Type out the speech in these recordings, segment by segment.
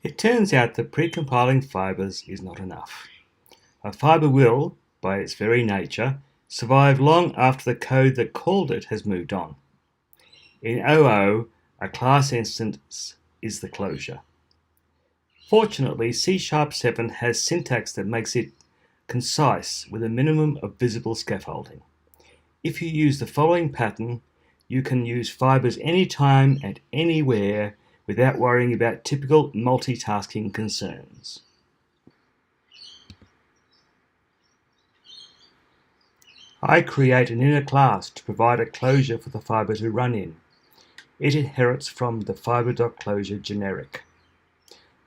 It turns out that precompiling fibers is not enough. A fiber will, by its very nature, survive long after the code that called it has moved on. In OO, a class instance is the closure. Fortunately, C#7 has syntax that makes it concise with a minimum of visible scaffolding. If you use the following pattern, you can use fibers anytime and anywhere without worrying about typical multitasking concerns. I create an inner class to provide a closure for the fiber to run in. It inherits from the Fiber.Closure generic.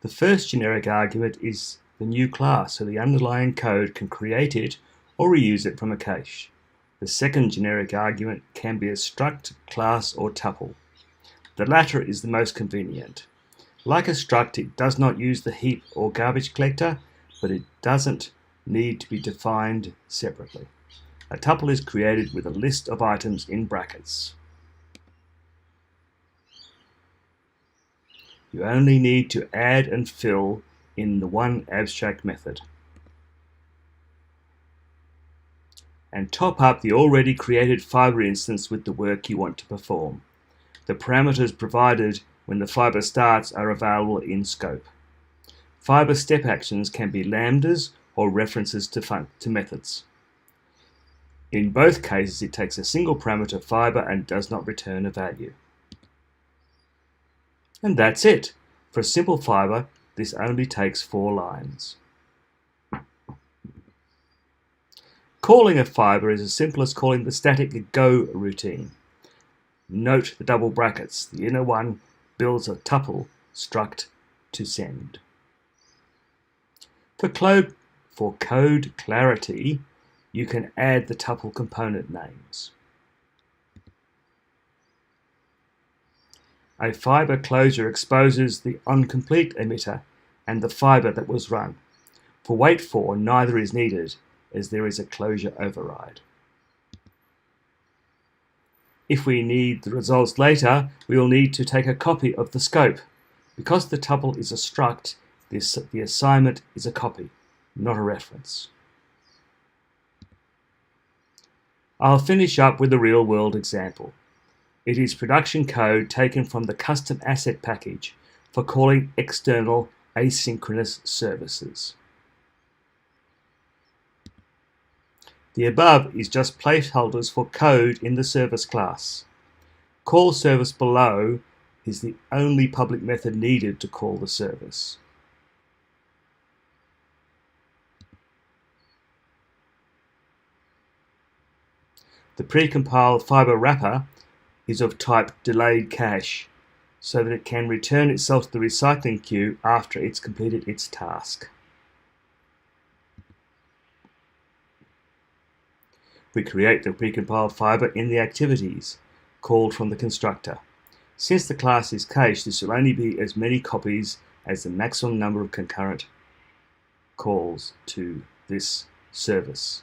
The first generic argument is the new class, so the underlying code can create it or reuse it from a cache. The second generic argument can be a struct, class, or tuple. The latter is the most convenient. Like a struct, it does not use the heap or garbage collector, but it doesn't need to be defined separately. A tuple is created with a list of items in brackets. You only need to add and fill in the one abstract method, and top up the already created fiber instance with the work you want to perform. The parameters provided when the fiber starts are available in scope. Fiber step actions can be lambdas or references to methods. In both cases, it takes a single parameter fiber and does not return a value. And that's it. For a simple fiber, this only takes 4 lines. Calling a fiber is as simple as calling the static go routine. Note the double brackets. The inner one builds a tuple struct to send. For code clarity, you can add the tuple component names. A fiber closure exposes the onComplete emitter and the fiber that was run. For wait for, neither is needed, as there is a closure override. If we need the results later, we will need to take a copy of the scope. Because the tuple is a struct, the assignment is a copy, not a reference. I'll finish up with a real-world example. It is production code taken from the custom asset package for calling external asynchronous services. The above is just placeholders for code in the service class. Call service below is the only public method needed to call the service. The precompiled fiber wrapper is of type delayed cache, so that it can return itself to the recycling queue after it's completed its task. We create the precompiled fiber in the activities, called from the constructor. Since the class is cached, this will only be as many copies as the maximum number of concurrent calls to this service.